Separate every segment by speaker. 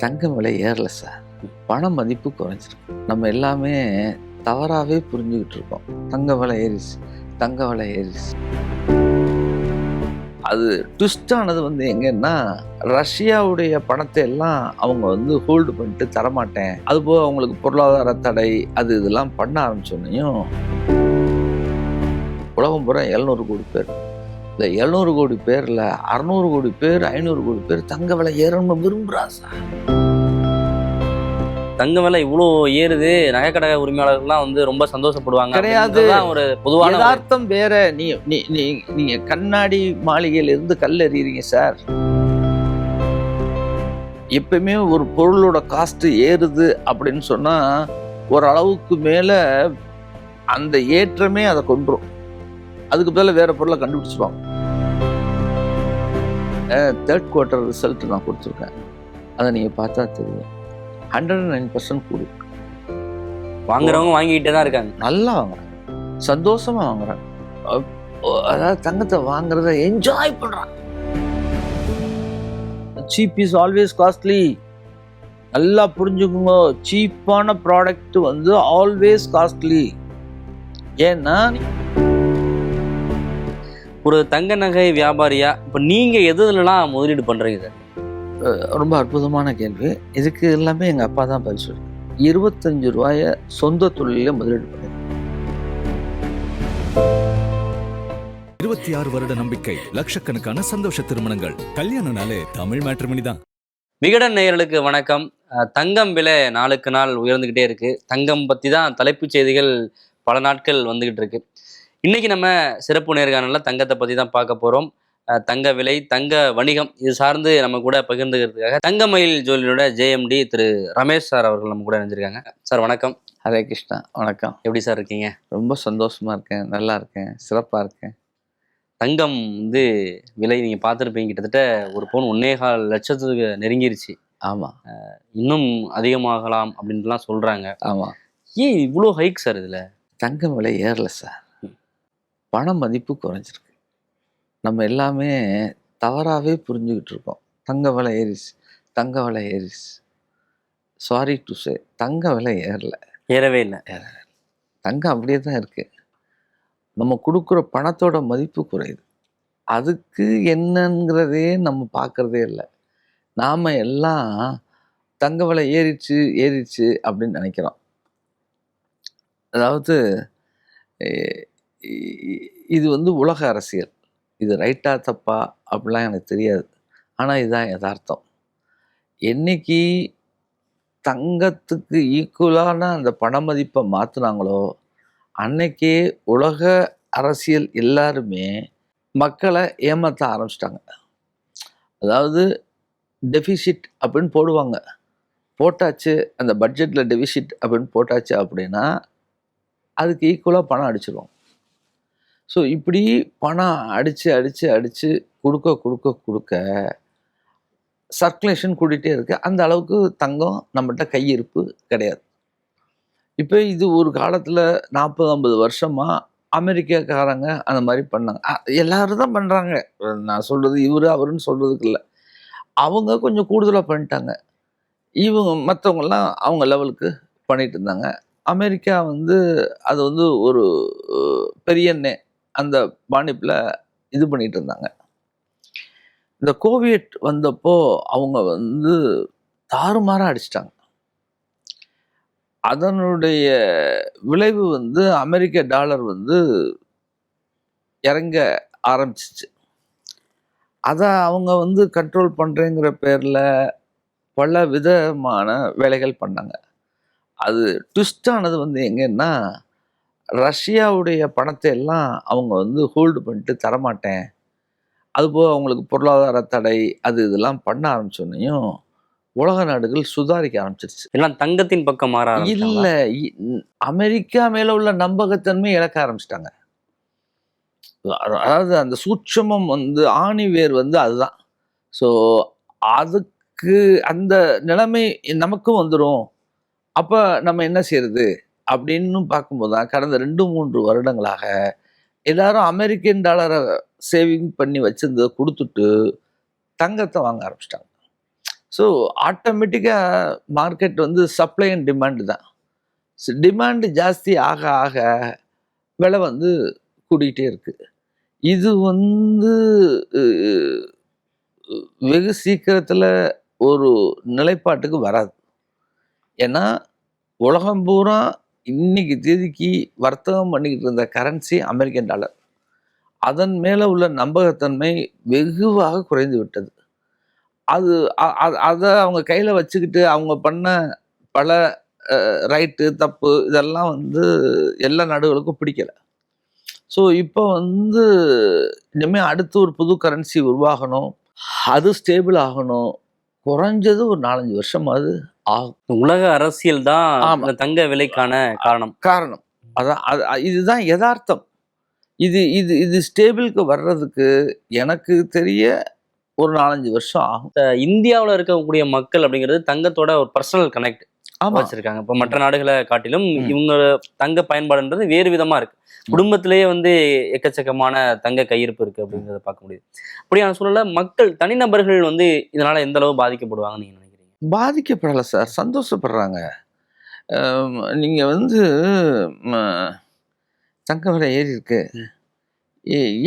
Speaker 1: தங்கம் விலை ஏறல சார். பண மதிப்பு குறைஞ்சிருக்கு. நம்ம எல்லாமே தவறாகவே புரிஞ்சுக்கிட்டு இருக்கோம். தங்க விலை ஏறிச்சு, தங்க விலை ஏறிச்சு. அது ட்விஸ்டானது எங்கன்னா, ரஷ்யாவுடைய பணத்தை எல்லாம் அவங்க ஹோல்டு பண்ணிட்டு தரமாட்டேன், அதுபோக அவங்களுக்கு பொருளாதார தடை அது இதெல்லாம் பண்ண ஆரம்பிச்சோன்னையும் உலகம் பூரா 700 கோடி பேர், இந்த 700 கோடி பேர்ல 600 கோடி பேர் 500 கோடி பேர் தங்க விலை ஏறணும்னு விரும்புறா சார்.
Speaker 2: தங்க விலை இவ்வளோ ஏறுது, நகைக்கடை உரிமையாளர்கள்லாம் ரொம்ப சந்தோஷப்படுவாங்க
Speaker 1: கிடையாது.
Speaker 2: ஒரு பொதுவான
Speaker 1: யதார்த்தம் வேற. நீங்க கண்ணாடி மாளிகையில இருந்து கல் எறியறீங்க சார். எப்பயுமே ஒரு பொருளோட காஸ்ட் ஏறுது அப்படின்னு சொன்னா ஒரு அளவுக்கு மேல அந்த ஏற்றமே அதை கொன்றும். அதுக்கு பதிலா வேற பொருளை கண்டுபிடிச்சிருவாங்க. தேர்ட் குவார்ட்டர் ரிசல்ட் நான் கொடுத்துருக்கேன், அதை நீங்க பார்த்தா தெரியும். 109% கூடி.
Speaker 2: வாங்குறவங்க வாங்கிக்கிட்டே தான் இருக்காங்க.
Speaker 1: நல்லா வாங்குறாங்க, சந்தோஷமா வாங்குறாங்க. அதாவது தங்கத்தை வாங்குறத என்ஜாய் பண்றாங்க. Cheap is always costly. நல்லா புரிஞ்சுக்கோங்க, சீப்பான ப்ராடக்ட் ஆல்வேஸ் காஸ்ட்லி. ஏன்னா
Speaker 2: ஒரு தங்க நகை வியாபாரியா இப்ப நீங்க எதுலாம் முதலீடு பண்றீங்க சார்?
Speaker 1: ரொம்ப அற்புதமான கேள்வி. இதுக்கு எல்லாமே எங்கள் அப்பா தான் பதில் சொல்லு. 25 ரூபாய சொந்த தொழில முதலீடு பண்ணி
Speaker 3: 26 வருட நம்பிக்கை, லட்சக்கணக்கான சந்தோஷ திருமணங்கள். கல்யாணம்னாலே தமிழ் மேட்ரிமோனி தான்.
Speaker 2: விகடன் நேயர்களுக்கு வணக்கம். தங்கம் விலை நாளுக்கு நாள் உயர்ந்துகிட்டே இருக்கு. தங்கம் பத்தி தான் தலைப்புச் செய்திகள் பல நாட்கள் வந்துகிட்டு இருக்கு. இன்னைக்கு நம்ம சிறப்பு நேர்காணல்ல தங்கத்தை பத்தி தான் பார்க்க போறோம். தங்க விலை, தங்க வணிகம் இது சார்ந்து நம்ம கூட பகிர்ந்துக்கிறதுக்காக தங்கமயில் ஜுவல்லரியோட JMD திரு ரமேஷ் சார் அவர்கள் நம்ம கூட நினைஞ்சிருக்காங்க. சார் வணக்கம்.
Speaker 1: ஹரே கிருஷ்ணா. வணக்கம்.
Speaker 2: எப்படி சார் இருக்கீங்க?
Speaker 1: ரொம்ப சந்தோஷமா இருக்கேன், நல்லா இருக்கேன், சிறப்பா இருக்கேன்.
Speaker 2: தங்கம் விலை நீங்க பார்த்துருப்பீங்க, கிட்டத்தட்ட ஒரு பவுன் 1.25 லட்சத்துக்கு நெருங்கிருச்சு.
Speaker 1: ஆமா,
Speaker 2: இன்னும் அதிகமாகலாம் அப்படின்ட்டுலாம் சொல்றாங்க.
Speaker 1: ஆமா.
Speaker 2: ஏன் இவ்வளோ ஹைக் சார் இதுல?
Speaker 1: தங்கம் விலை ஏறல சார், பண மதிப்பு குறைஞ்சிருக்கு. நம்ம எல்லாமே தவறாகவே புரிஞ்சுக்கிட்டு இருக்கோம். தங்க விலை ஏறிச்சு, தங்க விலை ஏறிச்சு. சாரி டு சே, தங்க விலை ஏறல,
Speaker 2: ஏறவே இல்லை.
Speaker 1: தங்கம் அப்படியே தான் இருக்கு. நம்ம கொடுக்குற பணத்தோட மதிப்பு குறையுது. அதுக்கு என்னங்கிறதே நம்ம பார்க்கறதே இல்லை. நாம் எல்லாம் தங்க விலை ஏறிச்சு ஏறிச்சு அப்படின்னு நினைக்கிறோம். அதாவது இது உலக அரசியல். இது ரைட்டா தப்பா அப்படிலாம் எனக்கு தெரியாது. ஆனால் இதுதான் யதார்த்தம். என்னைக்கு தங்கத்துக்கு ஈக்குவலான அந்த பண மதிப்பை மாற்றினாங்களோ அன்னைக்கே உலக அரசியல் எல்லாருமே மக்களை ஏமாற்ற ஆரம்பிச்சிட்டாங்க. அதாவது டெபிசிட் அப்படின்னு போடுவாங்க. போட்டாச்சு, அந்த பட்ஜெட்டில் டெபிசிட் அப்படின்னு போட்டாச்சு அப்படின்னா அதுக்கு ஈக்குவலாக பணம் அடிச்சிருவோம். ஸோ இப்படி பணம் அடித்து கொடுக்க சர்க்குலேஷன் கூட்டிகிட்டே இருக்கு. அந்த அளவுக்கு தங்கம் நம்மகிட்ட கையிருப்பு கிடையாது. இப்போ இது ஒரு காலத்தில் 40-50 வருஷமாக அமெரிக்காக்காரங்க அந்த மாதிரி பண்ணாங்க. எல்லாரும் தான் பண்ணுறாங்க. நான் சொல்கிறது இவர் அவருன்னு சொல்கிறதுக்கு இல்லை. அவங்க கொஞ்சம் கூடுதலாக பண்ணிட்டாங்க. இவங்க மற்றவங்கெல்லாம் அவங்க லெவலுக்கு பண்ணிட்டு இருந்தாங்க. அமெரிக்கா அது ஒரு பெரிய அந்த பாணிப்பில் இது பண்ணிட்டு இருந்தாங்க. இந்த கோவிட் வந்தப்போ அவங்க தாறுமாறாக அடிச்சிட்டாங்க. அதனுடைய விளைவு அமெரிக்க டாலர் இறங்க ஆரம்பிச்சிச்சு. அதை அவங்க கண்ட்ரோல் பண்ணுறேங்கிற பேரில் பல விதமான வேலைகள் பண்ணாங்க. அது ட்விஸ்டானது எங்கன்னா, ரஷ்யாவுடைய பணத்தை எல்லாம் அவங்க ஹோல்டு பண்ணிட்டு தரமாட்டேன், அதுபோக அவங்களுக்கு பொருளாதார தடை அது இதெல்லாம் பண்ண ஆரம்பிச்சோன்னையும் உலக நாடுகள் சுதாரிக்க ஆரம்பிச்சிருச்சு.
Speaker 2: எல்லாம் தங்கத்தின் பக்கம் மாற
Speaker 1: இல்லை, அமெரிக்கா மேல உள்ள நம்பகத்தன்மை இழக்க ஆரம்பிச்சிட்டாங்க. அதாவது அந்த சூட்சமம் ஆணி வேர் அதுதான். ஸோ அதுக்கு அந்த நிலைமை நமக்கும் வந்துடும். அப்போ நம்ம என்ன செய்யறது அப்படின்னு பார்க்கும்போது தான் கடந்த 2-3 வருடங்களாக எல்லாரும் அமெரிக்கன் டாலரை சேவிங் பண்ணி வச்சிருந்ததை கொடுத்துட்டு தங்கத்தை வாங்க ஆரம்பிச்சிட்டாங்க. ஸோ ஆட்டோமேட்டிக்காக மார்க்கெட் வந்து சப்ளை அண்ட் டிமாண்டு தான். டிமாண்டு ஜாஸ்தி ஆக ஆக விலை வந்து கூடிக்கிட்டே இருக்கு. இது வந்து வெகு சீக்கிரத்தில் ஒரு நிலைப்பாட்டுக்கு வராது. ஏன்னா உலகம் பூரா இன்னைக்கு தேதிக்கு வர்த்தகம் பண்ணிக்கிட்டு இருந்த கரன்சி அமெரிக்கன் டாலர். அதன் மேலே உள்ள நம்பகத்தன்மை வெகுவாக குறைந்து விட்டது. அது அதை அவங்க கையில் வச்சுக்கிட்டு அவங்க பண்ண பல ரைட்டு தப்பு இதெல்லாம் வந்து எல்லா நாடுகளுக்கும் பிடிக்கல. ஸோ இப்போ வந்து இனிமேல் அடுத்து ஒரு புது கரன்சி உருவாகணும், அது ஸ்டேபிள் ஆகணும், குறைஞ்சது ஒரு 4-5 வருஷமாவது ஆகும்.
Speaker 2: உலக அரசியல் தான்
Speaker 1: ஆமா.
Speaker 2: இந்த தங்க விலைக்கான காரணம்.
Speaker 1: அதான் இதுதான் யதார்த்தம். இது இது இது ஸ்டேபிளுக்கு வர்றதுக்கு எனக்கு தெரிய ஒரு 4-5 வருஷம் ஆகும்.
Speaker 2: இந்தியாவில் இருக்கக்கூடிய மக்கள் அப்படிங்கிறது தங்கத்தோட ஒரு பர்சனல் கனெக்ட் வச்சிருக்காங்க. இப்போ மற்ற நாடுகளை காட்டிலும் இவங்க தங்க பயன்பாடுன்றது வேறு விதமா இருக்கு. குடும்பத்திலேயே வந்து எக்கச்சக்கமான தங்க கையிருப்பு இருக்கு அப்படிங்கிறத பார்க்க முடியுது. அப்படியான சூழல்ல மக்கள் தனிநபர்கள் வந்து இதனால எந்த அளவு பாதிக்கப்படுவாங்கன்னு நீங்க நினைக்கிறீங்க?
Speaker 1: பாதிக்கப்படலை சார், சந்தோஷப்படுறாங்க. நீங்க வந்து தங்க விலை ஏறி இருக்கு,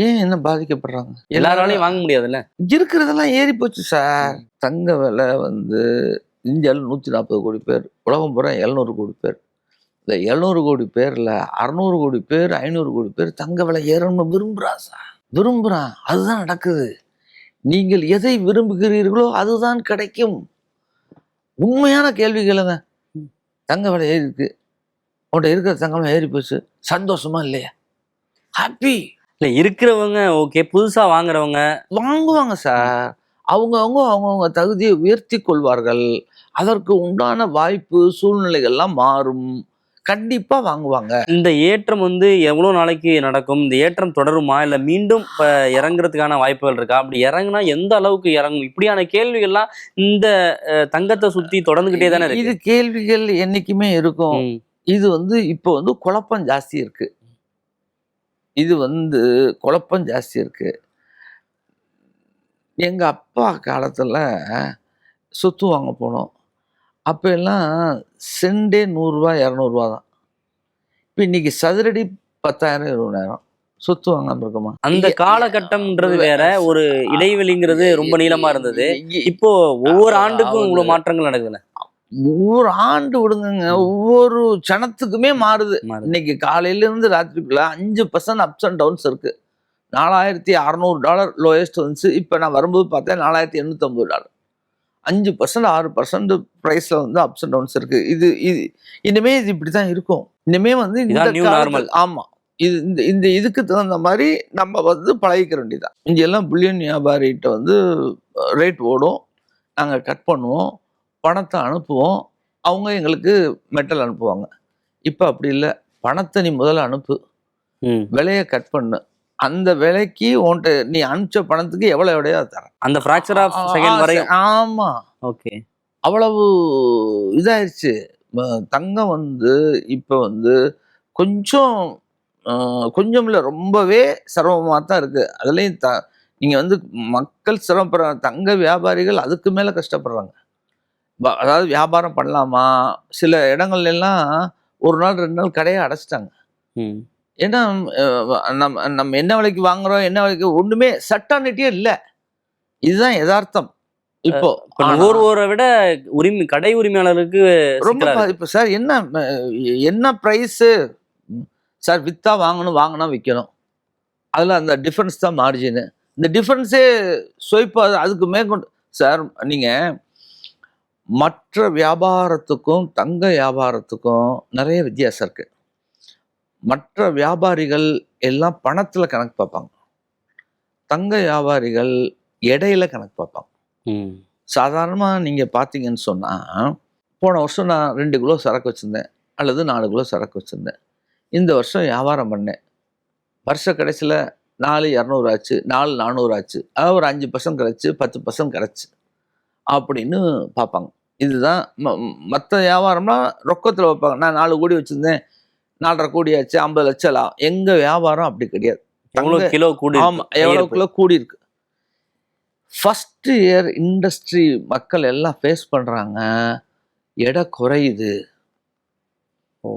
Speaker 1: ஏன் என்ன பாதிக்கப்படுறாங்க?
Speaker 2: எல்லாராலையும் வாங்க முடியாதுல்ல,
Speaker 1: இருக்கிறதெல்லாம் ஏறி போச்சு சார். தங்க விலை வந்து இந்தியாவில் 140 கோடி பேர், உலகம் பூரா 700 கோடி பேர். இந்த 700 கோடி பேர்ல 600 கோடி பேர் 500 கோடி பேர் தங்க விலை ஏறணும்னு விரும்புறான். அதுதான் நடக்குது. நீங்கள் எதை விரும்புகிறீர்களோ அதுதான் கிடைக்கும். உண்மையான கேள்வி கேளுங்க. தங்க விலை ஏறி இருக்கு, உன்கிட்ட இருக்கிற தங்க விலை ஏறி போச்சு, சந்தோஷமா இல்லையா? ஹாப்பி.
Speaker 2: இல்ல இருக்கிறவங்க ஓகே, புதுசா வாங்குறவங்க
Speaker 1: வாங்குவாங்க சார். அவங்கவுங்க தகுதியை உயர்த்தி கொள்வார்கள். அதற்கு உண்டான வாய்ப்பு சூழ்நிலைகள்லாம் மாறும், கண்டிப்பா வாங்குவாங்க.
Speaker 2: இந்த ஏற்றம் வந்து எவ்வளவு நாளைக்கு நடக்கும்? இந்த ஏற்றம் தொடருமா இல்ல மீண்டும் இறங்குறதுக்கான வாய்ப்புகள் இருக்கா? அப்படி இறங்குனா எந்த அளவுக்கு இறங்கும்? இப்படியான கேள்விகள்லாம் இந்த தங்கத்தை சுத்தி தொடர்ந்துகிட்டே தானே இருக்கு.
Speaker 1: இது கேள்விகள் என்னைக்குமே இருக்கும். இது வந்து இப்போ வந்து குழப்பம் ஜாஸ்தி இருக்கு. எங்க அப்பா காலத்துல சொத்து வாங்க போனோம். அப்ப எல்லாம் செண்டே 100 ரூபா 200 ரூபா தான். இப்ப இன்னைக்கு சதுரடி 10,000 20,000. சொத்து வாங்காம இருக்குமா?
Speaker 2: அந்த காலகட்டம்ன்றது வேற, ஒரு இடைவெளிங்கிறது ரொம்ப நீளமா இருந்தது. இப்போ ஒவ்வொரு ஆண்டுக்கும் இவ்வளவு மாற்றங்கள் நடக்குதுல்ல.
Speaker 1: ஒவ்வொரு ஆண்டு விடுங்க, ஒவ்வொரு சனத்துக்குமே மாறுது. இன்னைக்கு காலையில இருந்து ராத்திரிக்குள்ள 5% அப்ஸ் அண்ட் டவுன்ஸ் இருக்கு. $4,600 லோயஸ்ட் வந்துச்சு. இப்போ நான் வரும்போது பார்த்தேன் $4,850. 5% 6% ப்ரைஸ்ல வந்து அப்ஸ் அண்ட் டவுன்ஸ் இருக்கு. இது இனிமே இது இப்படிதான் இருக்கும். இனிமே வந்து இந்த ஆமா, இது இந்த இதுக்கு தகுந்த மாதிரி நம்ம வந்து பழகிக்க வேண்டியதான். இங்கெல்லாம் புல்லியன் வியாபாரிகிட்ட வந்து ரேட் ஓடும், நாங்கள் கட் பண்ணுவோம், பணத்தை அனுப்புவோம், அவங்க எங்களுக்கு மெட்டல் அனுப்புவாங்க. இப்போ அப்படி இல்லை. பணத்தை நீ முதல்ல அனுப்பு, விலையை கட் பண்ணு, அந்த விலைக்கு உன்கிட்ட நீ அனுப்பிச்ச பணத்துக்கு எவ்வளவு எடையோ தரேன்.
Speaker 2: அந்த ஃபிராக்சர் ஆஃப் செகண்ட் வரை.
Speaker 1: ஆமா,
Speaker 2: ஓகே.
Speaker 1: அவ்வளவு இதாயிருச்சு. தங்கம் வந்து இப்போ வந்து கொஞ்சம் இல்லை, ரொம்பவே சிரமமாக தான் இருக்கு. அதுலேயும் நீங்க வந்து மக்கள் சிரமப்படுறாங்க, தங்க வியாபாரிகள் அதுக்கு மேல கஷ்டப்படுறாங்க. அதாவது வியாபாரம் பண்ணலாமா, சில இடங்கள்ல எல்லாம் 1 நாள் 2 நாள் கடையை அடைச்சிட்டாங்க. ஏன்னா நம்ம என்ன விலைக்கு வாங்குறோம், என்ன விலைக்கு ஒண்ணுமே சட்டானிட்டியே இல்லை. இதுதான் யதார்த்தம். இப்போ
Speaker 2: ஒவ்வொருவரை விட கடை உரிமையாளருக்கு
Speaker 1: ரொம்ப பாதிப்பு சார். என்ன பிரைஸ் சார்? வித்தா வாங்கினா விற்கணும், அதுல அந்த டிஃபரன்ஸ் தான் மார்ஜின். இந்த டிஃபரன்ஸே ஸ்வைப்பா அதுக்கு மேற்கொண்டு சார். நீங்க மற்ற வியாபாரத்துக்கும் தங்க வியாபாரத்துக்கும் நிறைய வித்தியாசம் இருக்கு. மற்ற வியாபாரிகள் எல்லாம் பணத்துல கணக்கு பார்ப்பாங்க, தங்க வியாபாரிகள் எடையில கணக்கு பார்ப்பாங்க. சாதாரணமா நீங்க பாத்தீங்கன்னு சொன்னா, போன வருஷம் நான் 2 கிலோ சரக்கு வச்சிருந்தேன் அல்லது 4 கிலோ சரக்கு வச்சிருந்தேன். இந்த வருஷம் வியாபாரம் பண்ணேன், வருஷ கடைசியில் 4,200 ஆச்சு, 4,400 ஆச்சு, அதாவது ஒரு 5% கிடைச்சு, 10% கிடைச்சு அப்படின்னு பார்ப்பாங்க. இதுதான் மற்ற வியாபாரம்னா ரொக்கத்தில் வைப்பாங்க. நான் 4 கோடி வச்சிருந்தேன், 4,5 கோடி ஆச்சு, 50 லட்சம் லாபம். எங்க வியாபாரம் அப்படி கிடையாது.
Speaker 2: எவ்வளோ கிலோ கூடி,
Speaker 1: ஆமா, எவ்வளோ கிலோ கூடி இருக்கு. ஃபர்ஸ்ட் இயர் இண்டஸ்ட்ரி மக்கள் எல்லாம் ஃபேஸ் பண்றாங்க, எடை குறையுது.
Speaker 2: ஓ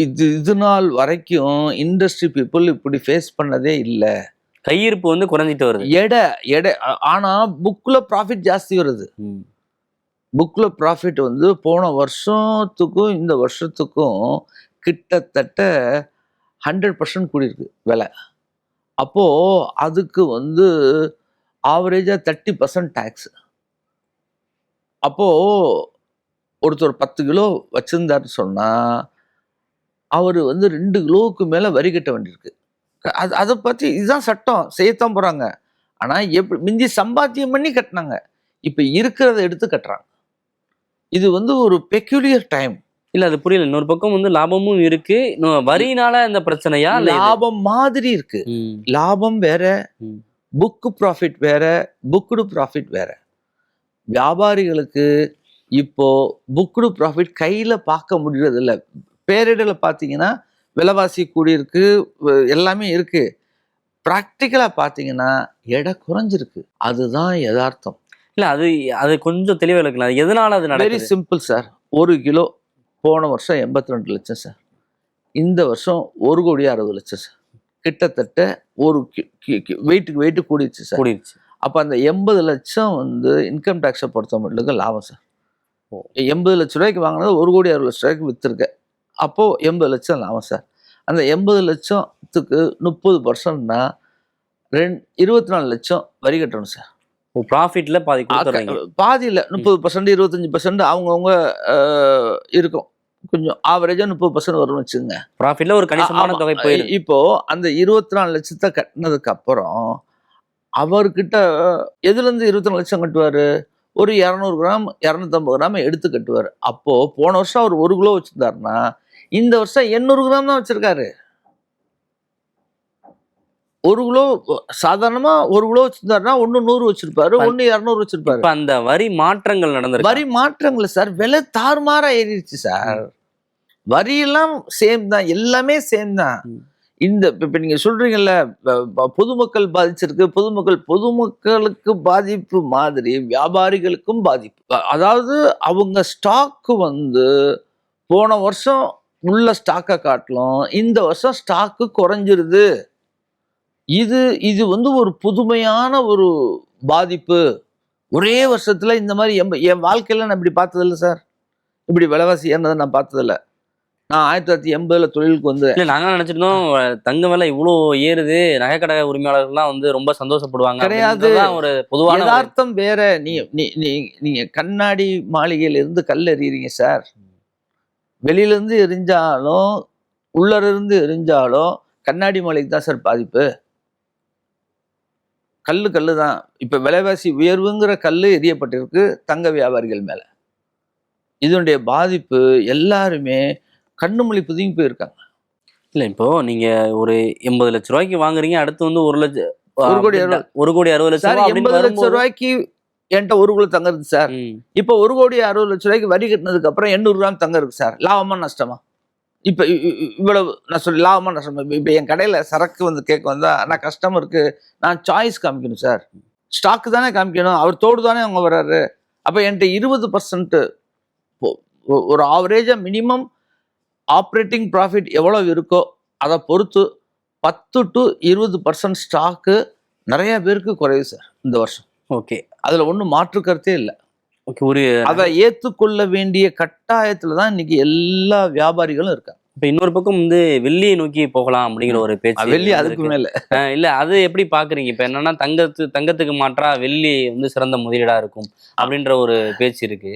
Speaker 1: இது நாள் வரைக்கும் இண்டஸ்ட்ரி பீப்புள் இப்படி ஃபேஸ் பண்ணதே இல்லை.
Speaker 2: கையிருப்பு வந்து குறைஞ்சிட்டு வருது.
Speaker 1: எடை எடை ஆனா புக்ல ப்ராஃபிட் ஜாஸ்தி வருது.
Speaker 2: ம்.
Speaker 1: புக்ல ப்ராஃபிட் வந்து போன வருஷத்துக்கும் இந்த வருஷத்துக்கும் கிட்டத்தட்ட 100% கூடியிருக்கு விலை. அப்போ அதுக்கு வந்து ஆவரேஜா 30% டேக்ஸ். அப்போ ஒருத்தர் 10 கிலோ வச்சிருந்தாருன்னு சொன்னா அவர் வந்து 2 கிலோவுக்கு மேல வரி கட்ட வேண்டியிருக்கு. அதை பத்தி இதுதான் சட்டம் செய்யத்தான் போறாங்க. ஆனா எப்படி மிஞ்சி சம்பாத்தியம் பண்ணி கட்டினாங்க, இப்ப இருக்கிறத எடுத்து கட்டுறாங்க. இது வந்து ஒரு பெக்யூலியர் டைம்.
Speaker 2: இல்ல அது புரியல. இன்னொரு பக்கம் வந்து லாபமும் இருக்கு, வரியினால இந்த பிரச்சனையா?
Speaker 1: லாபம் மாதிரி இருக்கு. லாபம் வேற, புக் ப்ராஃபிட் வேற, புக்டு ப்ராஃபிட் வேற. வியாபாரிகளுக்கு இப்போ புக்டு ப்ராஃபிட் கையில பார்க்க முடியறது இல்லை. பேரிடல பார்த்தீங்கன்னா விலைவாசி கூடியிருக்கு, எல்லாமே இருக்கு. ப்ராக்டிக்கலா பார்த்தீங்கன்னா எடை குறைஞ்சிருக்கு. அதுதான் யதார்த்தம்.
Speaker 2: இல்ல அது அது கொஞ்சம் தெளிவா இருக்கலாம். எதனால அது
Speaker 1: வெரி
Speaker 2: நடக்குது?
Speaker 1: Simple sir. 1 கிலோ போன வருஷம் 82 லட்சம் சார். இந்த வருஷம் 1,60,00,000 சார். கிட்டத்தட்ட ஒரு வெயிட்டு கூடிடுச்சு சார்.
Speaker 2: கூடிடுச்சு.
Speaker 1: அப்ப அந்த 80 லட்சம் வந்து இன்கம் டேக்ஸை பொறுத்த மட்டும் லாபம் சார். 80 லட்ச ரூபாய்க்கு வாங்கினது 1,60,00,000 ரூபாய்க்கு வித்துருக்க. அப்போ 80 லட்சம் லாபம் சார். அந்த 80 லட்சத்துக்கு 30%னா 24 லட்சம் வரி கட்டணும் சார்.
Speaker 2: ப்ராஃபிட்ல பாதி கொடுத்துறீங்க.
Speaker 1: பாதி இல்லை, 30%, 25% அவங்கவுங்க இருக்கும். கொஞ்சம் ஆவரேஜா 30% வரும்னு வச்சுங்க.
Speaker 2: ப்ராஃபிட்ல ஒரு கணிசமான தொகை போயிடும்.
Speaker 1: இப்போ அந்த 24 லட்சத்தை கட்டினதுக்கு அப்புறம் அவர்கிட்ட எதுல இருந்து 24 லட்சம் கட்டுவாரு? ஒரு 200 கிராம் 250 கிராம் எடுத்து கட்டுவார். அப்போ போன வருஷம் அவர் 1 கிலோ வச்சிருந்தாருன்னா இந்த வருஷம் 800 கிராம் தான் வச்சிருக்காரு. 1 கிலோ சாதாரணமா 1 கிலோ வச்சிருந்தாருன்னா 100 வச்சிருப்பாரு, 200 வச்சிருப்பாரு.
Speaker 2: இப்ப அந்த வரி மாற்றங்கள் நடந்திருக்கு.
Speaker 1: வரி மாற்றங்கள் சார், விலை தாறுமாறா ஏறிடுச்சு சார். வரி எல்லாம் சேம் தான், எல்லாமே சேம் தான். இந்த இப்ப நீங்க சொல்றீங்கல்ல பொதுமக்கள் பாதிச்சிருக்கு, பொதுமக்களுக்கு பாதிப்பு மாதிரி வியாபாரிகளுக்கும் பாதிப்பு. அதாவது அவங்க ஸ்டாக்கு வந்து போன வருஷம் உள்ள ஸ்டாக்கை காட்டிலும் இந்த வருஷம் ஸ்டாக்கு குறைஞ்சிருது. இது வந்து ஒரு புதுமையான ஒரு பாதிப்பு. ஒரே வருஷத்துல இந்த மாதிரி என் வாழ்க்கையில நான் இப்படி பார்த்ததில்லை சார். இப்படி விலைவாசி ஏறினதை நான் பார்த்ததில்லை. நான் 1980 தொழிலுக்கு வந்து
Speaker 2: நாங்க நினைச்சிருந்தோம் தங்க விலை இவ்வளோ ஏறுது, நகைக்கடை உரிமையாளர்கள்லாம் வந்து ரொம்ப சந்தோஷப்படுவாங்க.
Speaker 1: கிடையாது,
Speaker 2: ஒரு பொதுவான
Speaker 1: யதார்த்தம் வேற. நீங்க கண்ணாடி மாளிகையில இருந்து கல் எறிகிறீங்க சார். வெளியில இருந்து எரிஞ்சாலும் உள்ள இருந்து எரிஞ்சாலும் கண்ணாடி மாளிகை தான் சார் பாதிப்பு. கல்லு தான். இப்ப விலைவாசி உயர்வுங்கிற கல்லு எரியப்பட்டிருக்கு தங்க வியாபாரிகள் மேல. இதனுடைய பாதிப்பு எல்லாருமே கண்ணு மொழி புதுங்கி போயிருக்காங்க.
Speaker 2: இல்ல இப்போ நீங்க ஒரு 80 லட்ச ரூபாய்க்கு வாங்குறீங்க, அடுத்து வந்து
Speaker 1: 1 கோடி
Speaker 2: 60 லட்சம்
Speaker 1: 80 லட்சம் ரூபாய்க்கு என்கிட்ட 1 கிலோ தங்கம் இருக்கு சார். இப்ப 1,60,00,000 ரூபாய்க்கு வரி கட்டினதுக்கு அப்புறம் 800 கிராம் தங்கம் இருக்கு சார். லாபமா நஷ்டமா? இப்ப இவ்வளவு நான் சொல்லி லாபமா நஷ்டமா? இப்ப என் கடையில சரக்கு வந்து கேட்க வந்தா நான் கஸ்டமருக்கு நான் சாய்ஸ் காமிக்கணும் சார். ஸ்டாக்கு தானே காமிக்கணும், அவர் தோடு தானே அவங்க வர்றாரு. அப்ப என்கிட்ட 20% ஒரு ஆவரேஜா மினிமம் ஆப்ரேட்டிங் ப்ராஃபிட் எவ்வளவு இருக்கோ அதை பொறுத்து 10 to 20% ஸ்டாக்கு நிறைய பேருக்கு குறையுது சார் இந்த வருஷம்.
Speaker 2: ஓகே,
Speaker 1: அதுல ஒன்றும் மாற்று கருத்தே இல்லை.
Speaker 2: ஒரு
Speaker 1: அதை ஏற்றுக்கொள்ள வேண்டிய கட்டாயத்துல தான் இன்னைக்கு எல்லா வியாபாரிகளும் இருக்காங்க.
Speaker 2: இப்ப இன்னொரு பக்கம் வந்து வெள்ளியை நோக்கி போகலாம் அப்படிங்கிற ஒரு பேச்சு.
Speaker 1: வெள்ளி அதுக்கு மேல
Speaker 2: இல்ல, அது எப்படி பாக்குறீங்க? இப்ப என்னன்னா தங்கத்துக்கு மாற்றா வெள்ளி வந்து சிறந்த முதலீடா இருக்கும் அப்படின்ற ஒரு பேச்சு இருக்கு.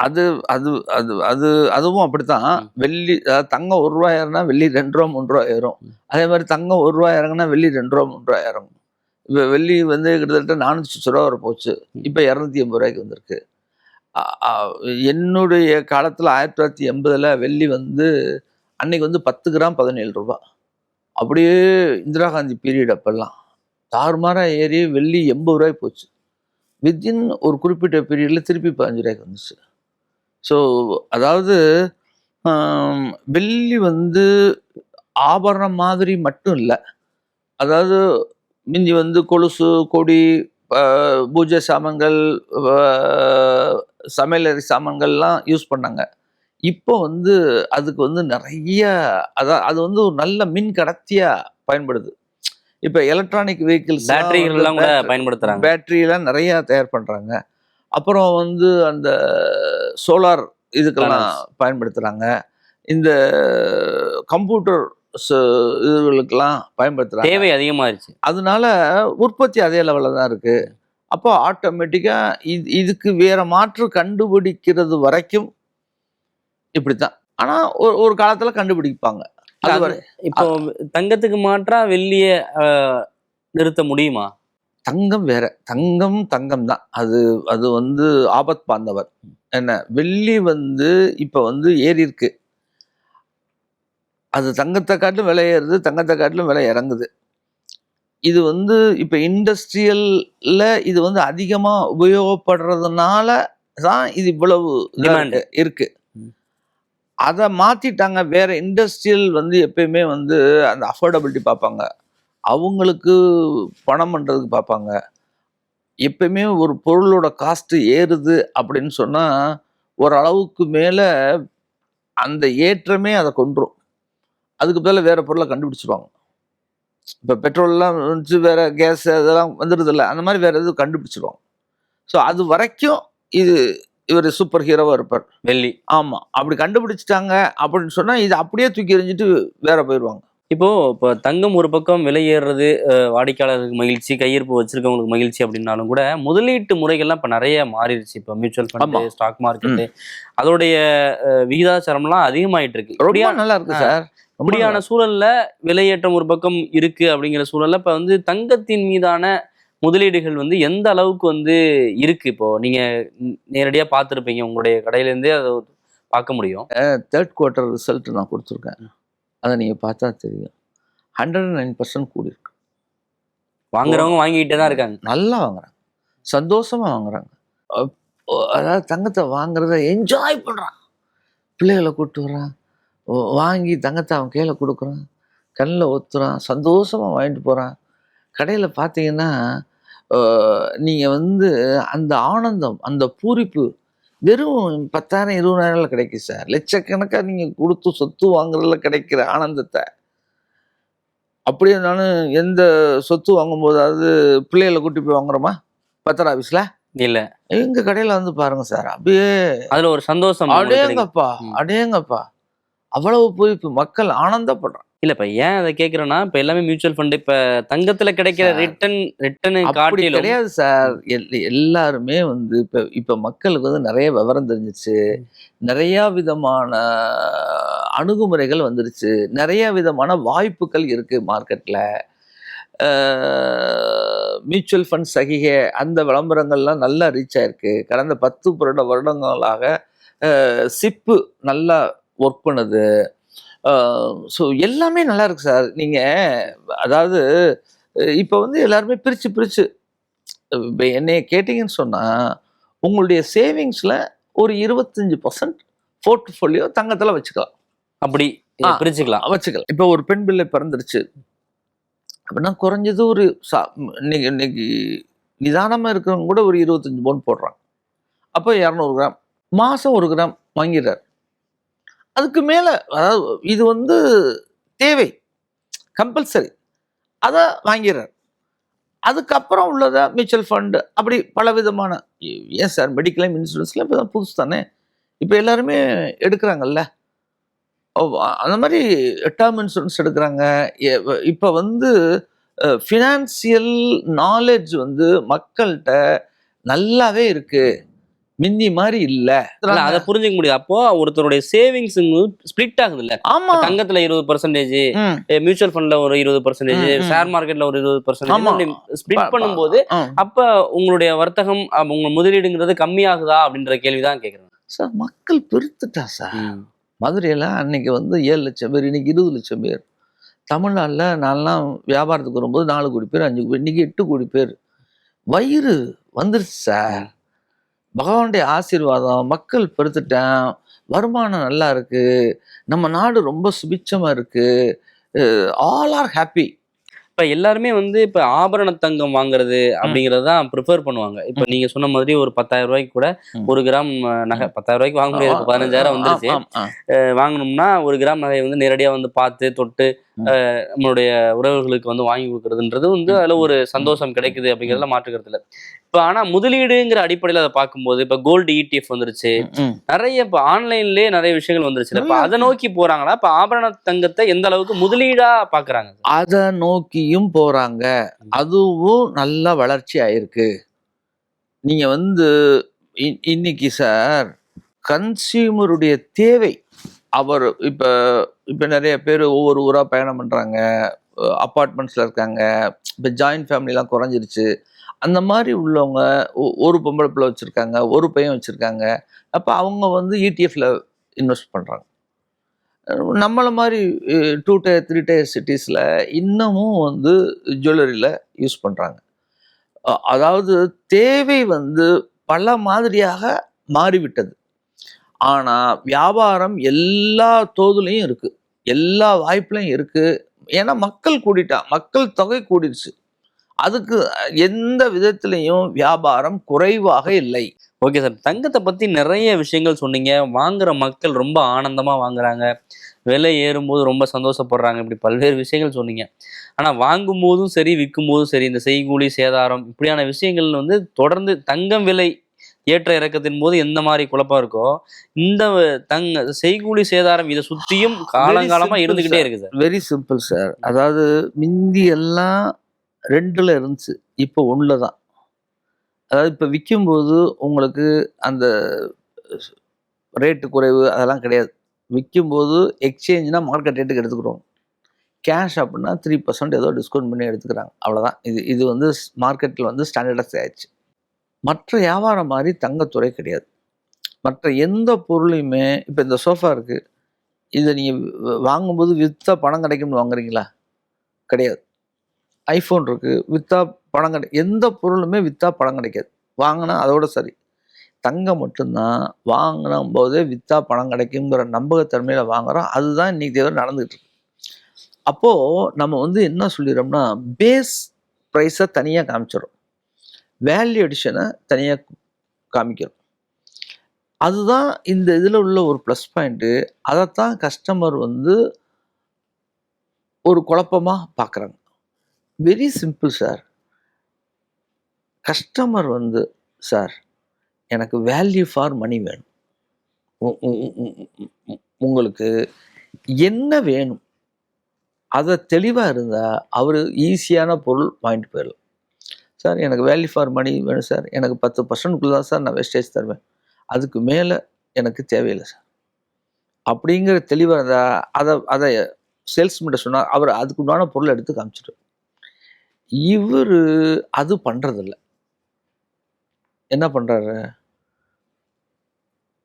Speaker 1: அது அது அது அது அதுவும் அப்படித்தான். வெள்ளி தங்கம் 1 ரூபாய் ஏறுனா வெள்ளி 2 ரூபா 3 ரூபா ஏறும். அதே மாதிரி தங்கம் 1 ரூபாய் இறங்குனா வெள்ளி 2 ரூபா 3 ரூபா இறங்கும். இப்போ வெள்ளி வந்து கிட்டத்தட்ட 400 ரூபா வரை போச்சு. இப்போ 280 ரூபாய்க்கு வந்திருக்கு. என்னுடைய காலத்துல 1980 வெள்ளி வந்து அன்னைக்கு வந்து 10 கிராம் 17 ரூபா. அப்படியே இந்திரா காந்தி பீரியட் அப்பெல்லாம் தாறுமாறா ஏறி வெள்ளி 80 ரூபாய்க்கு போச்சு. வித்தின் ஒரு குறிப்பிட்ட பீரியட்ல திருப்பி 15 ரூபாய்க்கு வந்துச்சு. ஸோ அதாவது வெள்ளி வந்து ஆபரணம் மாதிரி மட்டும் இல்லை. அதாவது மிஞ்சி வந்து கொலுசு, கொடி, பூஜை சாமான்கள், அஹ், சமையலறை சாமான்கள்லாம் யூஸ் பண்ணாங்க. இப்போ வந்து அதுக்கு வந்து நிறைய அது வந்து ஒரு நல்ல மின் கடத்தியா பயன்படுது. இப்போ எலக்ட்ரானிக் வெஹிக்கிள்ஸ்
Speaker 2: பேட்டரிகள் எல்லாம் கூட பயன்படுத்துறாங்க.
Speaker 1: பேட்டரியெல்லாம் நிறைய தயார் பண்றாங்க. அப்புறம் வந்து அந்த சோலார் இதுக்கெல்லாம் பயன்படுத்துறாங்க. இந்த கம்ப்யூட்டர் இதுகளுக்கெல்லாம் பயன்படுத்துறாங்க.
Speaker 2: தேவை அதிகமாயிருச்சு.
Speaker 1: அதனால உற்பத்தி அதே லெவல்ல தான் இருக்கு. அப்போ ஆட்டோமேட்டிக்கா இதுக்கு வேற மாற்று கண்டுபிடிக்கிறது வரைக்கும் இப்படித்தான். ஆனா ஒரு காலத்துல கண்டுபிடிப்பாங்க. அது வரை
Speaker 2: இப்போ தங்கத்துக்கு மாற்றா வெள்ளிய நிறுத்த முடியுமா?
Speaker 1: தங்கம் வேற. தங்கம் தான். அது வந்து ஆபத் பாந்தவர். என்ன வெள்ளி வந்து இப்ப வந்து ஏறி இருக்கு. அது தங்கத்தை காட்டிலும் விலை ஏறுது, தங்கத்தை காட்டிலும் விலை இறங்குது. இது வந்து இப்ப இண்டஸ்ட்ரியல்ல இது வந்து அதிகமா உபயோகப்படுறதுனால தான் இது இவ்வளவு
Speaker 2: Demand.
Speaker 1: இருக்கு. அதை மாத்திட்டாங்க. வேற இண்டஸ்ட்ரியல் வந்து எப்பயுமே வந்து அந்த அஃபோர்டபிலிட்டி பார்ப்பாங்க. அவங்களுக்கு பணம் பண்றதுக்கு பார்ப்பாங்க. எப்பயுமே ஒரு பொருளோட காஸ்ட் ஏறுது அப்படின்னு சொன்னா ஓரளவுக்கு மேல அந்த ஏற்றமே அதை கொன்றும். அதுக்கு பதிலா வேற பொருளை கண்டுபிடிச்சிருவாங்க. இப்போ பெட்ரோல்லாம் வந்து வேற கேஸ் அதெல்லாம் வந்துடுது இல்லை, அந்த மாதிரி வேற எதுவும் கண்டுபிடிச்சிருவாங்க. ஸோ அது வரைக்கும் இவர் சூப்பர் ஹீரோவா இருப்பார்.
Speaker 2: வெள்ளி.
Speaker 1: ஆமா, அப்படி கண்டுபிடிச்சிட்டாங்க அப்படின்னு சொன்னா இது அப்படியே தூக்கி எறிஞ்சிட்டு வேற போயிடுவாங்க.
Speaker 2: இப்போ தங்கம் ஒரு பக்கம் விலை ஏறுறது வாடிக்கையாளருக்கு மகிழ்ச்சி, கையிருப்பு வச்சிருக்கவங்களுக்கு மகிழ்ச்சி அப்படின்னாலும் கூட முதலீட்டு முறைகள்லாம் இப்போ நிறைய மாறிடுச்சு. இப்போ மியூச்சுவல் ஃபண்ட், ஸ்டாக் மார்க்கெட்டு, அதோடைய விகிதாச்சாரம்லாம் அதிகமாயிட்டு இருக்கு.
Speaker 1: ரொம்ப நல்லா இருக்கு சார்.
Speaker 2: அப்படியான சூழல்ல விலையேற்றம் ஒரு பக்கம் இருக்கு அப்படிங்கிற சூழல்ல இப்ப வந்து தங்கத்தின் மீதான முதலீடுகள் வந்து எந்த அளவுக்கு வந்து இருக்கு? இப்போ நீங்க நேரடியா பார்த்துருப்பீங்க, உங்களுடைய கடையில இருந்தே அதை பார்க்க முடியும்.
Speaker 1: தேர்ட் குவார்ட்டர் ரிசல்ட் நான் கொடுத்துருக்கேன். அதை நீங்க பார்த்தா தெரியும். 109% கூடி இருக்கு.
Speaker 2: வாங்குறவங்க வாங்கிக்கிட்டே தான் இருக்காங்க.
Speaker 1: நல்லா வாங்குறாங்க, சந்தோஷமா வாங்குறாங்க. அதாவது தங்கத்தை வாங்குறத என்ஜாய் பண்றான். பிள்ளைகளை கூப்பிட்டு வர்றான், வாங்கி தங்கத்தை அவன் கையில் கொடுக்குறான், கண்ணில் ஒத்துறான், சந்தோஷமாக வாங்கிட்டு போகிறான். கடையில் பார்த்தீங்கன்னா நீங்கள் வந்து அந்த ஆனந்தம், அந்த பூரிப்பு வெறும் 10,000 20,000 கிடைக்கும் சார். லட்சக்கணக்காக நீங்கள் கொடுத்து சொத்து வாங்குறதுல கிடைக்கிற ஆனந்தத்தை அப்படியே நான் எந்த சொத்து வாங்கும்போதாவது பிள்ளைகளை கூட்டி போய் வாங்குறோமா பத்திர ஆஃபீஸில்?
Speaker 2: இல்லை,
Speaker 1: எங்கள் கடையில் வந்து பாருங்கள் சார், அப்படியே
Speaker 2: அதில் ஒரு சந்தோஷம்.
Speaker 1: அடேங்கப்பா அவ்வளவு பூரிப்பு, மக்கள் ஆனந்தப்படுறாங்க.
Speaker 2: இல்ல இப்ப ஏன் அதை கேக்குறேன்னா, இப்ப எல்லாமே மியூச்சுவல் ஃபண்ட், இப்ப தங்கத்துல கிடைக்கிற ரிட்டர்ன் காட்டிலும்
Speaker 1: கிடையாது சார். எல்லாருமே வந்து இப்ப மக்களுக்கு வந்து நிறைய விவரம் தெரிஞ்சிச்சு, நிறைய விதமான அணுகுமுறைகள் வந்துருச்சு, நிறைய விதமான வாய்ப்புகள் இருக்கு மார்க்கெட்ல. மியூச்சுவல் ஃபண்ட் சகிகை அந்த விளம்பரங்கள்லாம் நல்லா ரீச் ஆயிருக்கு. கடந்த 10 வருடங்களாக சிப்பு நல்லா ஒர்க் பண்ணுது. ஸோ எல்லாமே நல்லா இருக்கு சார். அதாவது இப்போ வந்து எல்லாருமே பிரித்து இப்போ என்னைய கேட்டிங்கன்னு சொன்னால் உங்களுடைய சேவிங்ஸில் ஒரு 25% போர்ட்ஃபோலியோ தங்கத்தில் வச்சுக்கலாம்.
Speaker 2: அப்படி வச்சுக்கலாம்.
Speaker 1: இப்போ ஒரு பெண் பிள்ளை பிறந்துருச்சு அப்படின்னா குறைஞ்சது ஒரு இன்னைக்கு நிதானமாக இருக்கிறவங்க கூட ஒரு 25 பவுன் போடுறாங்க. அப்போ 200 கிராம் மாதம் 1 கிராம் வாங்கிடுறார். அதுக்கு மேலே அதாவது இது வந்து தேவை, கம்பல்சரி, அதை வாங்கிடுறார். அதுக்கப்புறம் உள்ளதா மியூச்சுவல் ஃபண்டு, அப்படி பல விதமான. ஏன் சார் மெடிக்ளைம் இன்சூரன்ஸ்லாம் இப்போ தான் புதுசு தானே, இப்போ எல்லாருமே எடுக்கிறாங்கல்ல. அந்த மாதிரி டேர்ம் இன்சூரன்ஸ் எடுக்கிறாங்க. இப்போ வந்து ஃபினான்சியல் நாலேஜ் வந்து மக்கள்கிட்ட நல்லாவே இருக்கு, மிந்தி மாதிரி இல்ல.
Speaker 2: அதை புரிஞ்சுக்க முடியாது. அப்போ ஒருத்தருடைய சேவிங்ஸ் ஸ்பிளிட் ஆகுது இல்ல.
Speaker 1: ஆமா,
Speaker 2: தங்கத்துல 20%, மியூச்சுவல் ஃபண்ட்ல ஒரு 20%, ஷேர் மார்க்கெட்ல ஒரு 20% ஸ்பிளிட் பண்ணும்போது அப்ப உங்களுடைய வர்த்தகம், உங்க முதலீடுங்கிறது கம்மியாகுதா அப்படின்ற கேள்விதான் கேக்குறேன்
Speaker 1: சார். மக்கள் பெருத்துட்டா சார். மதுரையில அன்னைக்கு வந்து 7 லட்சம் பேர், இன்னைக்கு 20 லட்சம் பேர். தமிழ்நாட்டில் நான்லாம் வியாபாரத்துக்கு வரும்போது 4 கோடி பேர், 5 கோடி, இன்னைக்கு 8 கோடி பேர். வயிறு வந்துருச்சு சார். பகவானுடைய ஆசீர்வாதம், மக்கள் பெருத்துட்டேன், வருமானம் நல்லா இருக்கு, நம்ம நாடு ரொம்ப சுபிட்சமா இருக்கு, ஆல் ஆர் ஹாப்பி.
Speaker 2: இப்ப எல்லாருமே வந்து இப்ப ஆபரண தங்கம் வாங்குறது அப்படிங்கறது தான் ப்ரிஃபர் பண்ணுவாங்க. இப்ப நீங்க சொன்ன மாதிரி ஒரு 10,000 ரூபாய்க்கு கூட
Speaker 1: ம்.
Speaker 2: 1 கிராம் நகை 10,000 ரூபாய்க்கு வாங்க முடியாது. இப்ப 15,000 வந்துருச்சு.
Speaker 1: ஆம், ஆ.
Speaker 2: வாங்கணும்னா 1 கிராம் நகையை வந்து நேரடியா வந்து பார்த்து தொட்டு
Speaker 1: ம்.
Speaker 2: நம்மளுடைய உறவுகளுக்கு வந்து வாங்கி கொடுக்கறதுன்றது வந்து
Speaker 1: ம்,
Speaker 2: அதுல
Speaker 1: ம்,
Speaker 2: ஒரு சந்தோஷம்
Speaker 1: ம்,
Speaker 2: கிடைக்குது அப்படிங்கறதுல மாற்றுக்கிறது இல்ல. இப்ப ஆனா முதலீடுங்கிற அடிப்படையில அதை பார்க்கும்போது இப்ப கோல்டு ETF வந்துருச்சு.
Speaker 1: ம், ம்.
Speaker 2: நிறைய இப்ப ஆன்லைன்லயே நிறைய விஷயங்கள் வந்துருச்சு. இப்ப
Speaker 1: நிறைய
Speaker 2: அதை நோக்கி போறாங்களா? இப்ப ஆபரண தங்கத்தை எந்த அளவுக்கு முதலீடா பாக்குறாங்க?
Speaker 1: அத நோக்கியும் போறாங்க. அதுவும் நல்லா வளர்ச்சி ஆயிருக்கு. நீங்க வந்து இன்னைக்கு சார் கன்சியூமருடைய தேவை. அவர் இப்ப இப்ப நெறைய பேரு ஒவ்வொரு ஊரா பயணம் பண்றாங்க. அபார்ட்மெண்ட்ஸ்ல இருக்காங்க. இப்ப ஜாயிண்ட் ஃபேமிலிலாம் குறைஞ்சிருச்சு. அந்த மாரி உள்ளவங்க ஒரு பொம்பள பிள்ளை வச்சிருக்காங்க, ஒரு பையன் வச்சிருக்காங்க. அப்ப அவங்க வந்து ETF ல இன்வெஸ்ட் பண்றாங்க. நம்மள மாரி 2 டயர், 3 டயர் சிட்டீஸ்ல இன்னமும் வந்து ஜுவல்லரில யூஸ் பண்றாங்க. அதாவது தேவை வந்து பல மாதிரியாக மாறிவிட்டது. ஆனா, வியாபாரம் எல்லா தோதுலயும் இருக்கு. எல்லா வாய்ப்புலயும் இருக்கு. ஏன்னா மக்கள் மக்கள் தொகை கூடிருச்சு. அதுக்கு எந்த விதத்திலயும் வியாபாரம் குறைவாக இல்லை.
Speaker 2: Okay sir. தங்கத்தை பத்தி நிறைய விஷயங்கள் சொன்னீங்க. வாங்குற மக்கள் ரொம்ப ஆனந்தமா வாங்குறாங்க. விலை ஏறும்போது ரொம்ப சந்தோஷப்படுறாங்க. இப்படி பல்வேறு விஷயங்கள் சொன்னீங்க. ஆனா வாங்கும்போதும் சரி, விற்கும்போதும் சரி, இந்த செய்கூலி, சேதாரம் இப்படியான விஷயங்கள் வந்து தொடர்ந்து தங்கம் விலை ஏற்ற இறக்கத்தின் போது எந்த மாதிரி குழப்பம் இருக்கோ, இந்த செய்கூலி, சேதாரம் இதை சுத்தியும் காலங்காலமா இருந்துகிட்டே இருக்கு சார்.
Speaker 1: Very simple sir. அதாவது மிந்தி எல்லாம் 2ல இருந்துச்சு. இப்போ 1ல தான். அதாவது இப்ப விக்கும்போது உங்களுக்கு அந்த ரேட்டு குறைவு அதெல்லாம் கிடையாது. விக்கும்போது எக்ஸ்சேஞ்ச்னா மார்க்கெட் ரேட்டுக்கு எடுத்துக்கிறோம். கேஷ் அப்படின்னா 3% ஏதோ டிஸ்கவுண்ட் பண்ணி எடுத்துக்கிறாங்க. அவ்வளோதான். இது வந்து மார்க்கெட்டில் வந்து ஸ்டாண்டர்டைஸ் ஆயிடுச்சு. மற்ற வியாபாரம் மாதிரி தங்கத்துறை கிடையாது. மற்ற எந்த பொருளையுமே இப்போ இந்த சோஃபா இருக்கு. இதை நீங்கள் வாங்கும்போது விற்றா பணம் கிடைக்கும்னு வாங்குறீங்களா? கிடையாது. ஐஃபோன் இருக்கு. விற்றா பணம் எந்த பொருளுமே விற்றா பணம் கிடைக்காது. வாங்கினா அதோட சரி. தங்கம் மட்டும்தான் வாங்கினும் போதே விற்றா பணம் கிடைக்குங்கிற நம்பகத்தன்மையில வாங்குறோம். அதுதான் இன்னைக்கு தேவை நடந்துகிட்டு இருக்கு. அப்போ நம்ம வந்து என்ன சொல்லிடுறோம்னா பேஸ் ப்ரைஸை தனியாக காமிச்சிடும். வேல்யூ அடிஷனை தனியாக காமிக்கிறோம். அதுதான் இந்த இதில் உள்ள ஒரு ப்ளஸ் பாயிண்ட்டு. அதைத்தான் கஸ்டமர் வந்து ஒரு குழப்பமாக பார்க்குறாங்க. Very simple sir. கஸ்டமர் வந்து சார் எனக்கு வேல்யூ ஃபார் மணி வேணும். உங்களுக்கு என்ன வேணும் அதை தெளிவாக இருந்தால் அவர் ஈஸியான பொருள் வாங்கிட்டு போயிடலாம். சார் எனக்கு வேல்யூ ஃபார் மணி வேணும் சார். எனக்கு 10% தான் சார் நான் வேஸ்டேஜ் தருவேன். அதுக்கு மேலே எனக்கு தேவையில்லை சார் அப்படிங்கிற தெளிவாக இருந்தால் அதை சேல்ஸ்மேன்ட்ட சொன்னால் அவர் அதுக்கு உண்டான பொருளை எடுத்து காமிச்சிட்டு இவர் அது பண்ணுறதில்ல. என்ன பண்ணுறாரு?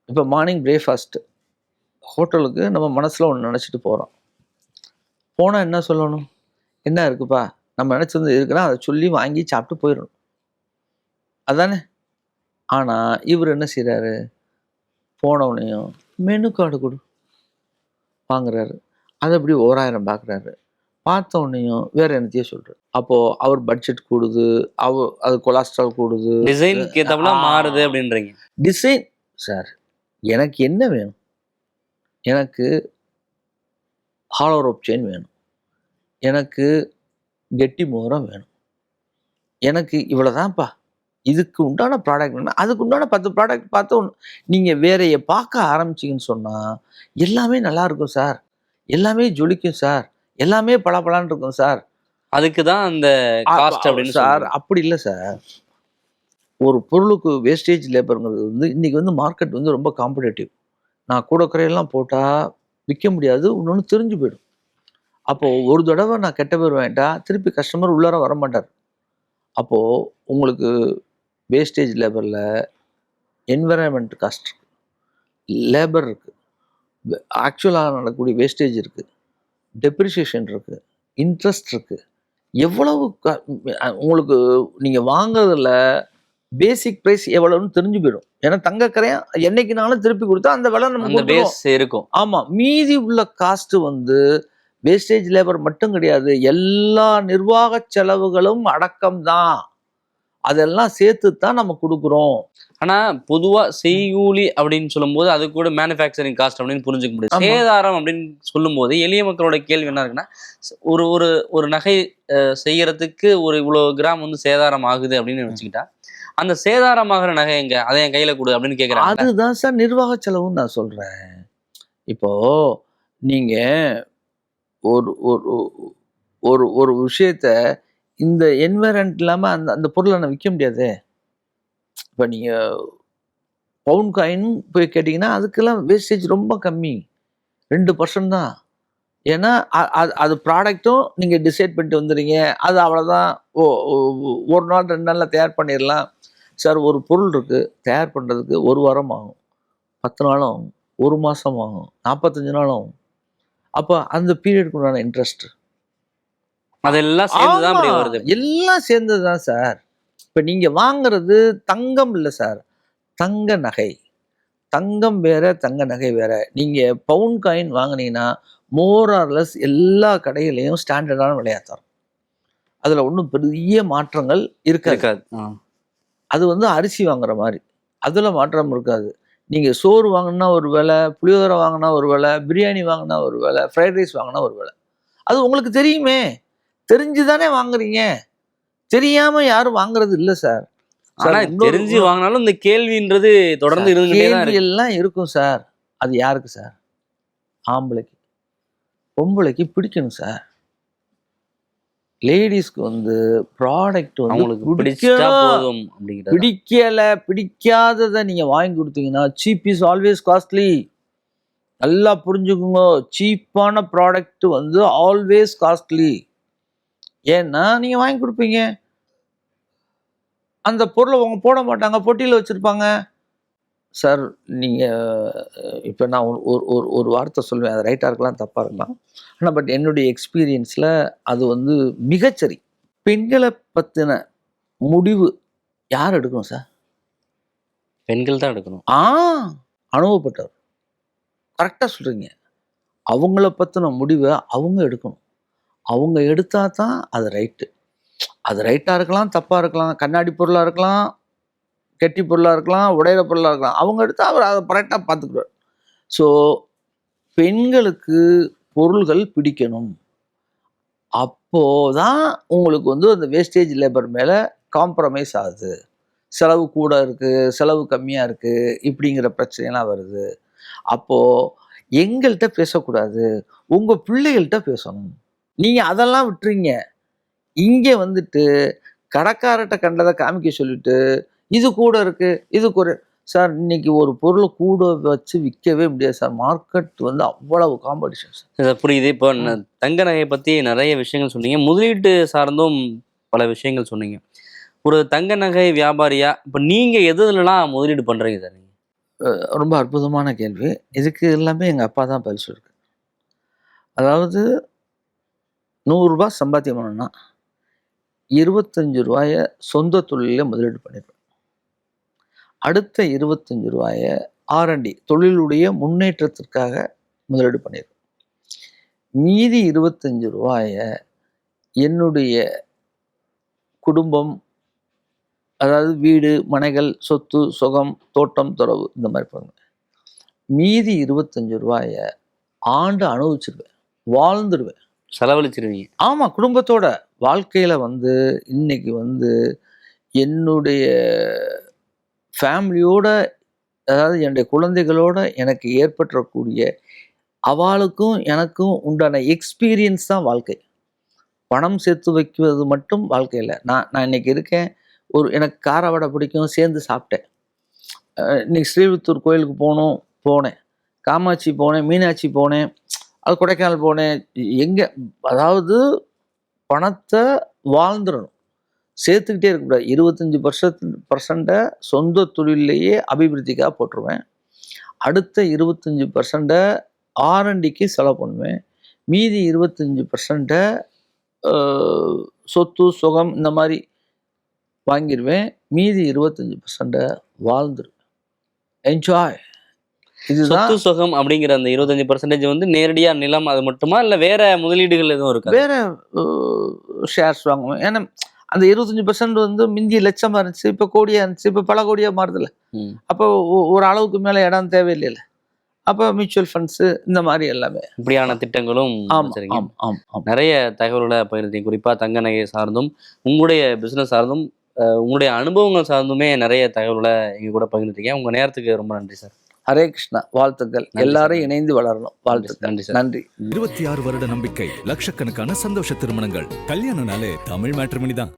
Speaker 1: இப்போ மார்னிங் பிரேக்ஃபாஸ்ட்டு ஹோட்டலுக்கு நம்ம மனசில் ஒன்று நினச்சிட்டு போகிறோம். போனால் என்ன சொல்லணும்? என்ன இருக்குப்பா நம்ம நினச்சிருந்து இருக்குன்னா அதை சொல்லி வாங்கி சாப்பிட்டு போயிடணும். அதானே? ஆனால் இவர் என்ன செய்கிறாரு? போனவனையும் மெனு கார்டு கொடு வாங்குறாரு. அதை அப்படி 1000 பார்க்குறாரு. பார்த்த உடனேயும் வேற என்னத்தையே சொல்கிறார். அப்போது அவர் பட்ஜெட் கூடுது. அது கொலஸ்ட்ரால் கூடுது.
Speaker 2: டிசைனுக்கு ஏற்றப்பல மாறுது அப்படின்றீங்க.
Speaker 1: டிசைன் சார் எனக்கு என்ன வேணும்? எனக்கு ஹாலோ ரோப் செயின் வேணும். எனக்கு கெட்டி மோதிரம் வேணும். எனக்கு இவ்வளோதான்ப்பா. இதுக்கு உண்டான ப்ராடக்ட் வேணும். அதுக்கு உண்டான 10 ப்ராடக்ட் பார்த்து நீங்கள் வேறைய பார்க்க ஆரம்பிச்சிங்கன்னு சொன்னால் எல்லாமே நல்லா இருக்கும் சார். எல்லாமே ஜொலிக்கும் சார். எல்லாமே பளபளன்னு இருக்கும் சார்.
Speaker 2: அதுக்கு தான் அந்த காஸ்ட் அப்படின்னு
Speaker 1: சார். அப்படி இல்லை சார். ஒரு பொருளுக்கு வேஸ்டேஜ் லேபருங்கிறது வந்து இன்றைக்கி வந்து மார்க்கெட் வந்து ரொம்ப காம்படேட்டிவ். நான் கூட குறையெல்லாம் போட்டால் விற்க முடியாது. இன்னொன்று தெரிஞ்சு போயிடும். அப்போது ஒரு தடவை நான் கெட்ட பேர் வாங்கிட்டா திருப்பி கஸ்டமர் உள்ளார வர மாட்டார். அப்போது உங்களுக்கு வேஸ்டேஜ் லேபரில் என்விரான்மெண்ட் காஸ்ட் இருக்குது, லேபர் இருக்குது, ஆக்சுவலாக நடக்கக்கூடிய வேஸ்டேஜ் இருக்குது, டெப்ரிசியேஷன் இருக்குது, இன்ட்ரெஸ்ட் இருக்குது. எவ்வளவு உங்களுக்கு நீங்கள் வாங்குறதுல பேசிக் ப்ரைஸ் எவ்வளவுன்னு தெரிஞ்சு போயிடும். ஏன்னா தங்கக்கரையும் என்னைக்குனாலும் திருப்பி கொடுத்தா அந்த விலை நமக்கு
Speaker 2: இருக்கும்.
Speaker 1: ஆமாம். மீதி உள்ள காஸ்ட்டு வந்து வேஸ்டேஜ் லேபர் மட்டும் கிடையாது, எல்லா நிர்வாக செலவுகளும் அடக்கம்தான். அதெல்லாம் சேர்த்து தான் நம்ம கொடுக்குறோம்.
Speaker 2: ஆனா பொதுவா செய்கூலி அப்படின்னு சொல்லும்போது அது கூட மேனுஃபேக்சரிங் காஸ்ட் அப்படின்னு புரிஞ்சுக்க முடியும்.
Speaker 1: ஆமா.
Speaker 2: சேதாரம் அப்படின்னு சொல்லும்போது எளிய மக்களோட கேள்வி என்ன இருக்குன்னா, ஒரு ஒரு ஒரு நகை செய்யறதுக்கு ஒரு இவ்வளவு கிராம் வந்து சேதாரம் ஆகுது அப்படின்னு வச்சுக்கிட்டா, அந்த சேதாரமாகிற நகை எங்க, அதை என் கையில கொடு அப்படின்னு கேக்குறாங்க.
Speaker 1: அதுதான் சார் நிர்வாக செலவுன்னு நான் சொல்றேன். இப்போ நீங்க ஒரு ஒரு ஒரு ஒரு விஷயத்த இந்த என்வைரன்மெண்ட் இல்லாம அந்த அந்த பொருளை நான் விற்க முடியாது. இப்போ நீங்க பவுன் காயின் போய் கேட்டிங்கன்னா அதுக்கெல்லாம் வேஸ்டேஜ் ரொம்ப கம்மி, 2% தான். ஏன்னா அது ப்ராடக்ட்டும் நீங்கள் டிசைட் பண்ணிட்டு வந்துடுறீங்க, அது அவ்வளோதான். ஓ ஒரு நாள் 2 நாளில் தயார் பண்ணிடலாம் சார். ஒரு பொருள் இருக்குது தயார் பண்ணுறதுக்கு 1 வாரம் ஆகும், 10 நாள் ஆகும், 1 மாதம் ஆகும், 45 நாள் ஆகும். அப்போ அந்த பீரியடுக்கு உண்டான இன்ட்ரெஸ்ட்
Speaker 2: அதெல்லாம் சேர்ந்துதான் அப்படி வருது.
Speaker 1: எல்லாம் சேர்ந்தது தான் சார். இப்போ நீங்கள் வாங்குறது தங்கம் இல்லை சார், தங்க நகை. தங்கம் வேற, தங்க நகை வேற. நீங்கள் பவுன் காயின் வாங்கினீங்கன்னா மோர் ஆர் லெஸ் எல்லா கடையிலையும் ஸ்டாண்டர்டான விலையா தரும். அதில் ஒன்றும் பெரிய மாற்றங்கள் இருக்காது. அது வந்து அரிசி வாங்குற மாதிரி, அதில் மாற்றம் இருக்காது. நீங்கள் சோறு வாங்கினா ஒரு விலை, புளியோதரை வாங்கினா ஒரு விலை, பிரியாணி வாங்கினா ஒரு விலை, ஃப்ரைட் ரைஸ் வாங்கினா ஒரு விலை. அது உங்களுக்கு தெரியுமே, தெரிஞ்சு தானே வாங்குறீங்க. தெரியாமல் யாரும் வாங்குறது இல்லை சார்.
Speaker 2: ஆனா தெரிஞ்சு வாங்கினாலும் இந்த கேள்வின்றது தொடர்ந்து இருந்துகிட்டே தான் இருக்கு.
Speaker 1: எல்லாம் இருக்கும் சார். அது யாருக்கு சார்? ஆம்பளைக்கு. பொம்பளைக்கு பிடிக்கணும் சார். லேடிஸ்க்கு வந்து ப்ராடக்ட் வந்து
Speaker 2: அவங்களுக்கு பிடிச்சா போதும் அப்படிங்கிறது.
Speaker 1: பிடிக்காததை நீங்க வாங்கி கொடுத்தீங்கன்னா சீப் இஸ் ஆல்வேஸ் காஸ்ட்லி. நல்லா புரிஞ்சுக்குங்க, சீப்பான ப்ராடக்ட் வந்து ஆல்வேஸ் காஸ்ட்லி. ஏன்னா நீங்க வாங்கி கொடுப்பீங்க, அந்த பொருளை அவங்க போட மாட்டாங்க, பொட்டியில் வச்சுருப்பாங்க. சார் நீங்கள் இப்போ நான் ஒரு வார்த்தை சொல்லுவேன், அது ரைட்டாக இருக்கலாம் தப்பாக இருக்கலாம். ஆனால் பட் என்னுடைய எக்ஸ்பீரியன்ஸில் அது வந்து மிகச்சரி. பெண்களை பற்றின முடிவு யார் எடுக்கணும் சார்?
Speaker 2: பெண்கள் தான் எடுக்கணும்.
Speaker 1: அனுபவப்பட்டவர். கரெக்டாக சொல்கிறீங்க. அவங்கள பற்றின முடிவை அவங்க எடுக்கணும். அவங்க எடுத்தா தான் அது ரைட்டு. அது ரைட்டாக இருக்கலாம், தப்பாக இருக்கலாம், கண்ணாடி பொருளாக இருக்கலாம், கெட்டி பொருளாக இருக்கலாம், உடையிற பொருளாக இருக்கலாம். அவங்க எடுத்து அவர் அதை கரெக்டாக பார்த்துக்குவார். ஸோ பெண்களுக்கு பொருள்கள் பிடிக்கணும். அப்போதான் உங்களுக்கு வந்து அந்த வேஸ்டேஜ் லேபர் மேலே காம்ப்ரமைஸ் ஆகுது. செலவு கூட இருக்குது, செலவு கம்மியாக இருக்குது, இப்படிங்கிற பிரச்சனைலாம் வருது. அப்போது எங்கள்கிட்ட பேசக்கூடாது, உங்கள் பிள்ளைகள்கிட்ட பேசணும். நீங்கள் அதெல்லாம் விட்டுறீங்க. இங்கே வந்துட்டு கடைக்காரர்கிட்ட கண்டதை காமிக்க சொல்லிட்டு இது கூட இருக்குது, இது கூட. சார் இன்னைக்கு ஒரு பொருளை கூட வச்சு விற்கவே முடியாது சார். மார்க்கெட் வந்து அவ்வளவு காம்படிஷன் சார்.
Speaker 2: புரியுது. இப்போ தங்க நகையை பற்றி நிறைய விஷயங்கள் சொன்னீங்க, முதலீட்டு சார்ந்தும் பல விஷயங்கள் சொன்னீங்க. ஒரு தங்க நகை வியாபாரியா இப்போ நீங்கள் எதுலாம் முதலீடு பண்ணுறீங்க சார்?
Speaker 1: ரொம்ப அற்புதமான கேள்வி. இதுக்கு எல்லாமே எங்கள் அப்பா தான் பதில் சொல்லிருக்கு. அதாவது 100 ரூபாய் சம்பாத்தியம் பண்ணணும்னா 25 ரூபாயை சொந்த தொழிலில் முதலீடு பண்ணிடுவேன். அடுத்த 25 ரூபாயை R&D தொழிலுடைய முன்னேற்றத்திற்காக முதலீடு பண்ணிடுவேன். மீதி 25 ரூபாயை என்னுடைய குடும்பம், அதாவது வீடு, மனைகள், சொத்து, சுகம், தோட்டம், துறவு, இந்த மாதிரி பண்ணுவேன். மீதி 25 ரூபாயை ஆண்டு அனுபவிச்சிருவேன், வாழ்ந்துடுவேன்,
Speaker 2: செலவழிச்சிருவீங்க.
Speaker 1: ஆமாம், குடும்பத்தோட. வாழ்க்கையில் வந்து இன்னைக்கு வந்து என்னுடைய ஃபேமிலியோட, அதாவது என்னுடைய குழந்தைகளோட எனக்கு ஏற்பட்டக்கூடிய அவளுக்கும் எனக்கும் உண்டான எக்ஸ்பீரியன்ஸ் தான் வாழ்க்கை. பணம் சேர்த்து வைக்கிறது மட்டும் வாழ்க்கை இல்லை. நான் இன்னைக்கு இருக்கேன். எனக்கு கார வடை பிடிக்கும், சேர்ந்து சாப்பிட்டேன். இன்னைக்கு ஸ்ரீவில்லிபுத்தூர் கோயிலுக்கு போனேன், காமாட்சி போனேன், மீனாட்சி போனேன், அது கொடைக்கானல் போனேன். எங்கே, அதாவது பணத்தை வாழ்ந்துடணும், சேர்த்துக்கிட்டே இருக்கக்கூடாது. 25% சொந்த தொழிலையே அபிவிருத்திக்காக போட்டுருவேன். அடுத்த 25% R&Dக்கு செலவு பண்ணுவேன். மீதி 25% சொத்து, சுகம், இந்த மாதிரி வாங்கிடுவேன். மீதி 25% வாழ்ந்துருவேன். என்ஜாய். இதுதான்
Speaker 2: சொத்து சுகம் அப்படிங்கிற அந்த 25% வந்து நேரடியா நிலம் அது மட்டுமா இல்ல வேற முதலீடுகள் எதுவும் இருக்கா?
Speaker 1: வேற ஷேர்ஸ் வாங்குவோம். ஏன்னா அந்த 25% வந்து மிந்தி லட்சமா இருந்துச்சு, இப்ப கோடியா இருந்துச்சு, இப்ப பல கோடியா மாறுதுல்ல.
Speaker 2: ம்.
Speaker 1: அப்போ ஒரு அளவுக்கு மேல இடம் தேவையில்லைல்ல. அப்ப மியூச்சுவல் ஃபண்ட்ஸ் இந்த மாதிரி எல்லாமே.
Speaker 2: இப்படியான திட்டங்களும்
Speaker 1: ஆமா
Speaker 2: வச்சிருக்கீங்க.
Speaker 1: ஆமா ஆமா ஆமா.
Speaker 2: நிறைய தகவல்களை பகிர்ந்தீங்க. குறிப்பா தங்க நகை சார்ந்தும் உங்களுடைய பிசினஸ் சார்ந்தும் உங்களுடைய அனுபவங்கள் சார்ந்துமே நிறைய தகவல்களை எங்க கூட பகிர்ந்துட்டீங்க. உங்க நேரத்துக்கு ரொம்ப நன்றி சார்.
Speaker 1: ஹரே கிருஷ்ணா. வாழ்த்துக்கள்.
Speaker 2: நன்றி
Speaker 1: எல்லாரும்
Speaker 2: சார்.
Speaker 1: இணைந்து வளரணும். வாழ்த்துக்கள்.
Speaker 2: நன்றி சார்.
Speaker 1: நன்றி.
Speaker 3: 26 வருட நம்பிக்கை, லட்சக்கணக்கான சந்தோஷ திருமணங்கள். கல்யாணம்னாலே தமிழ் மேட்ரிமோனி தான்.